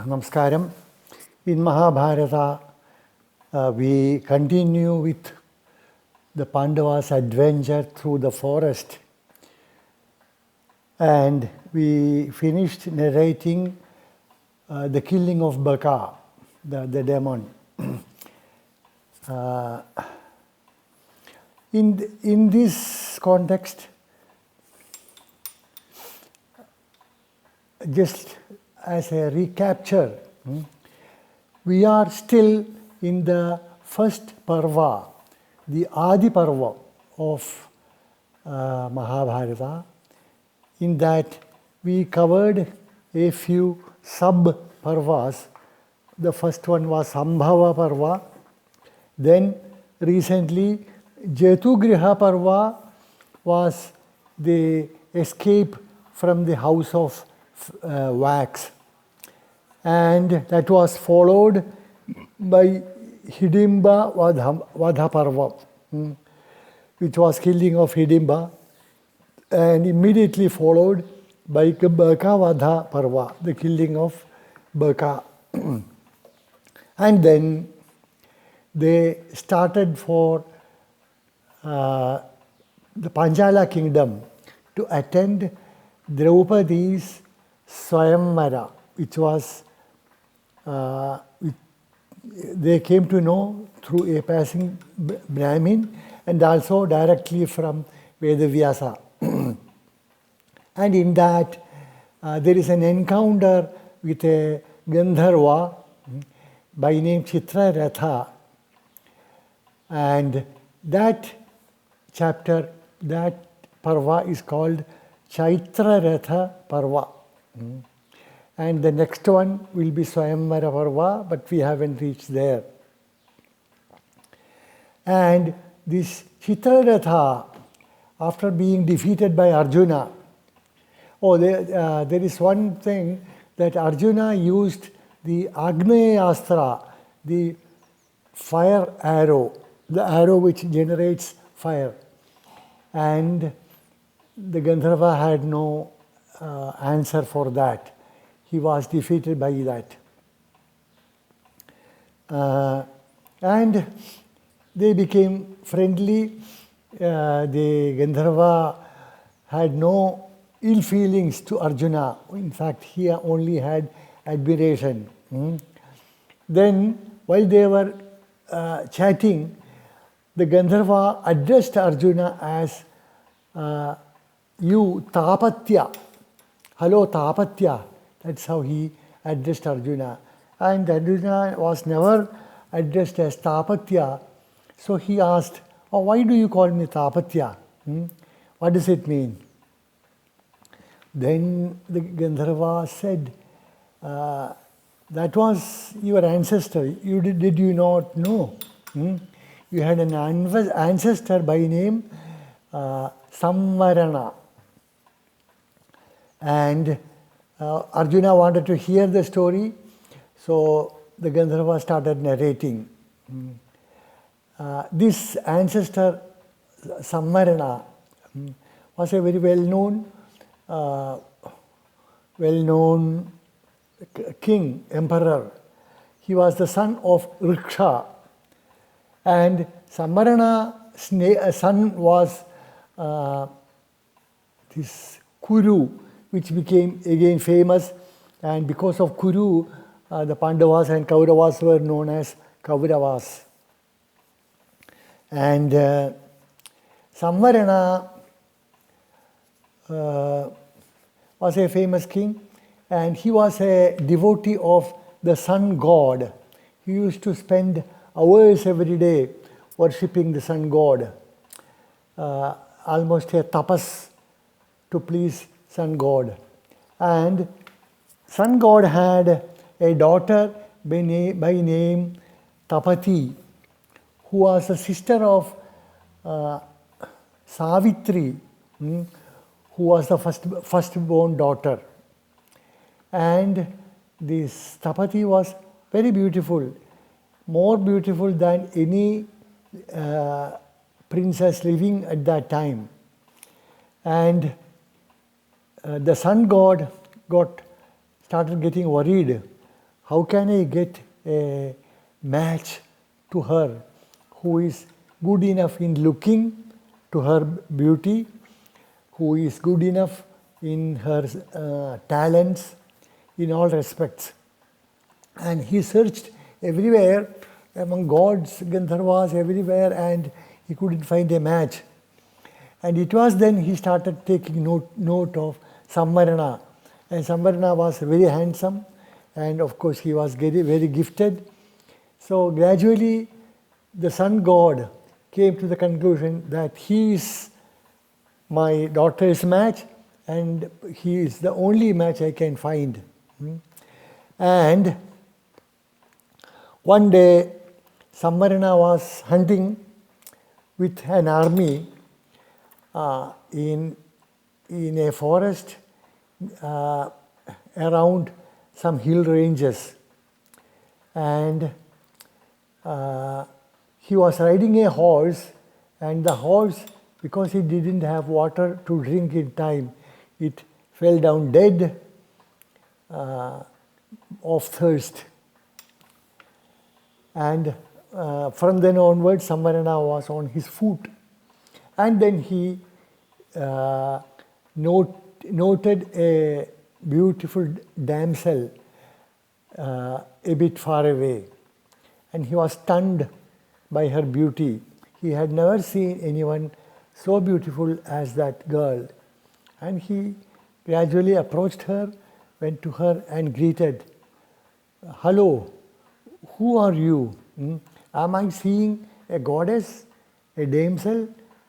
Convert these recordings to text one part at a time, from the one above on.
Namaskaram. In Mahabharata, we continue with the Pandavas' adventure through the forest. And we finished narrating the killing of Baka, the demon. In this context, just as a recapture, we are still in the first parva, the Adi Parva of Mahabharata, in that we covered a few sub-parvas. The first one was Sambhava Parva, then recently Jetugriha Parva was the escape from the house of wax, and that was followed by Hidimba Vadha Parva, which was killing of Hidimba, and immediately followed by Baka Vadha Parva, the killing of Baka. And then they started for the Panchala kingdom to attend Draupadi's Swayamvara, which was, they came to know through a passing Brahmin and also directly from Vedavyasa. And in that, there is an encounter with a Gandharva by name Chitraratha. And that chapter, that parva is called Chaitraratha Parva. And the next one will be Swayamvara Parva, but we haven't reached there. And this Chitraratha, after being defeated by Arjuna, there is one thing that Arjuna used the Agneya-astra, the fire arrow, the arrow which generates fire. And the Gandharva had no answer for that. He was defeated by that. And they became friendly. The Gandharva had no ill feelings to Arjuna. In fact, he only had admiration. Then, while they were chatting, the Gandharva addressed Arjuna as you Tapatya. Hello Tapatya. That's how he addressed Arjuna. And Arjuna was never addressed as Tapatya. So he asked, why do you call me Tapatya? What does it mean? Then the Gandharva said, that was your ancestor. Did you not know? You had an ancestor by name Samvarana. And Arjuna wanted to hear the story, so the Gandharva started narrating. This ancestor Samvarana was a very well-known king, emperor. He was the son of Riksha. And Samvarana's son was this Kuru, which became again famous. And because of Kuru, the Pandavas and Kauravas were known as Kauravas. And Samvarana was a famous king, and he was a devotee of the sun god. He used to spend hours every day worshipping the sun god, almost a tapas to please sun god. And sun god had a daughter by name Tapati, who was a sister of Savitri, who was the firstborn daughter. And this Tapati was very beautiful, more beautiful than any princess living at that time. And the sun god started getting worried how can I get a match to her who is good enough in looking to her beauty, who is good enough in her talents in all respects. And he searched everywhere among gods, Gandharvas, everywhere, and he couldn't find a match. And it was then he started taking note of Samvarana. And Samvarana was very handsome, and of course he was very, very gifted. So gradually the sun god came to the conclusion that he is my daughter's match, and he is the only match I can find. And one day Samvarana was hunting with an army in a forest around some hill ranges, and he was riding a horse, and the horse, because he didn't have water to drink in time, it fell down dead of thirst. And from then onwards, Samvarana was on his foot. And then he noted a beautiful damsel a bit far away. And he was stunned by her beauty. He had never seen anyone so beautiful as that girl. And he gradually approached her, went to her and greeted, "Hello, who are you? Am I seeing a goddess, a damsel?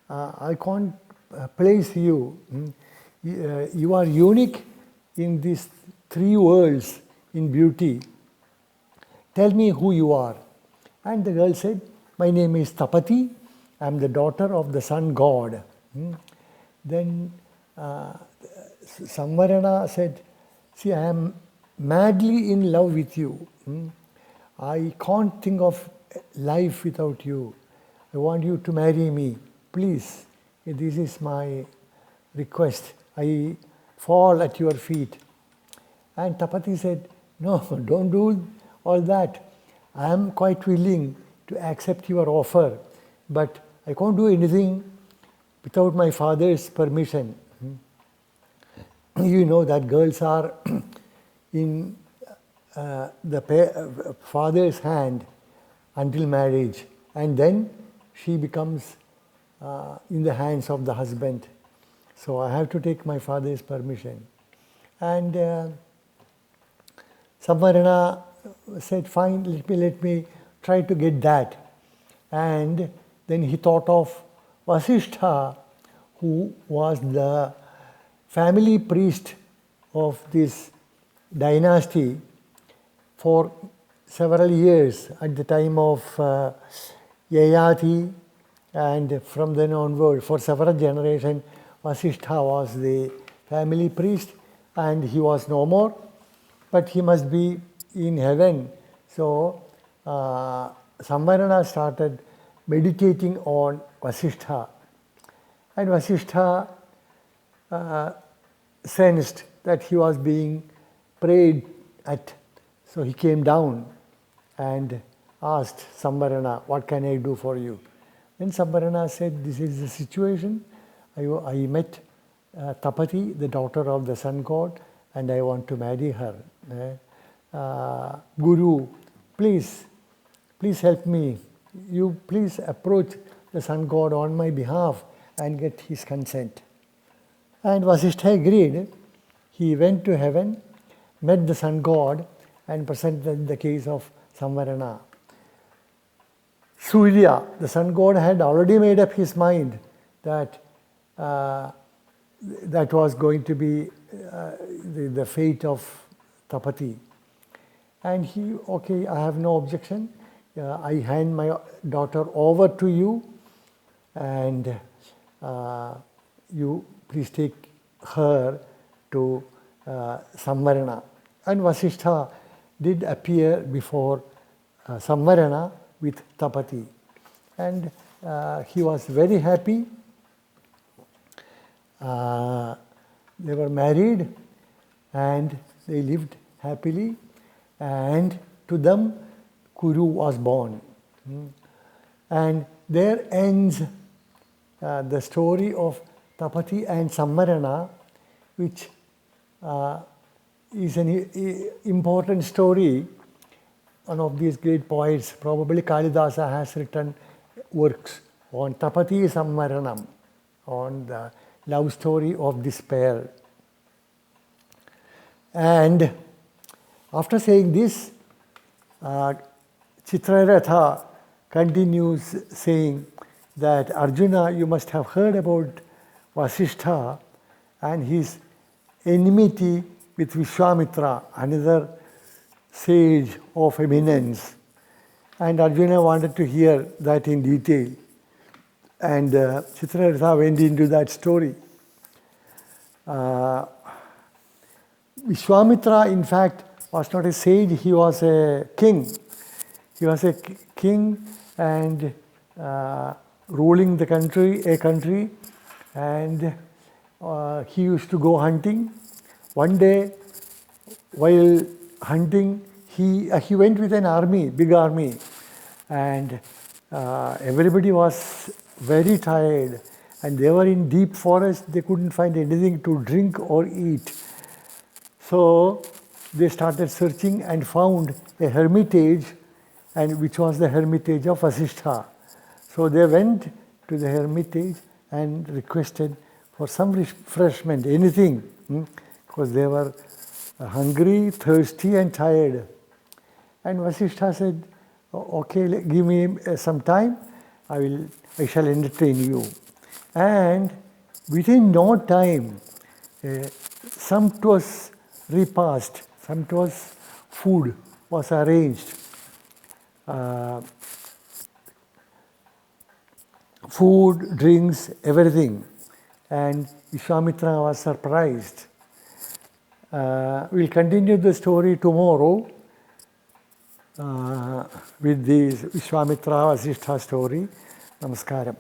I can't place you. You are unique in these three worlds in beauty. Tell me who you are." And the girl said, "My name is Tapati. I am the daughter of the sun god." Then Samvarana said, "See, I am madly in love with you. I can't think of life without you. I want you to marry me. Please, this is my request. I fall at your feet." And Tapati said, "No, don't do all that. I am quite willing to accept your offer, but I can't do anything without my father's permission." You know that girls are in the father's hand until marriage, and then she becomes in the hands of the husband. So I have to take my father's permission. And Samvarana said, "Fine, let me try to get that." And then he thought of Vasishtha, who was the family priest of this dynasty for several years at the time of Yayati, and from then onward for several generations Vasishtha was the family priest, and he was no more, but he must be in heaven. So Samvarana started meditating on Vasishtha, and Vasishtha sensed that he was being prayed at. So he came down and asked Samvarana, "What can I do for you?" Then Samvarana said, "This is the situation. I met Tapati, the daughter of the sun god, and I want to marry her. Guru, please help me. You please approach the sun god on my behalf and get his consent." And Vasishtha agreed. He went to heaven, met the sun god, and presented the case of Samvarana. Surya, the sun god, had already made up his mind that that was going to be the fate of Tapati. And he, "Okay, I have no objection. I hand my daughter over to you, and you please take her to Samvarana." And Vasishtha did appear before Samvarana with Tapati. And he was very happy. They were married and they lived happily. and to them Kuru was born. And there ends the story of Tapati and Sammarana, which is an important story. One of these great poets, probably Kalidasa, has written works on Tapati Sammaranam, on the love story of this pair. And after saying this, Chitraratha continues saying that Arjuna, you must have heard about Vasishtha and his enmity with Vishwamitra, another sage of eminence. And Arjuna wanted to hear that in detail. And Chitraratha went into that story. Vishwamitra, in fact, was not a sage, he was a king. He was a king and ruling a country, and he used to go hunting. One day, while hunting, he went with an army, big army, and everybody was very tired, and they were in deep forest. They couldn't find anything to drink or eat. So they started searching and found a hermitage, and which was the hermitage of Vasishtha. So they went to the hermitage and requested for some refreshment, anything, because they were hungry, thirsty, and tired. And Vasishtha said, okay, give me some time, I shall entertain you. And within no time, sumptuous repast, sumptuous food was arranged. Food, drinks, everything. And Vishwamitra was surprised. We'll continue the story tomorrow with this Vishwamitra Vasishtha story. Namaskaram.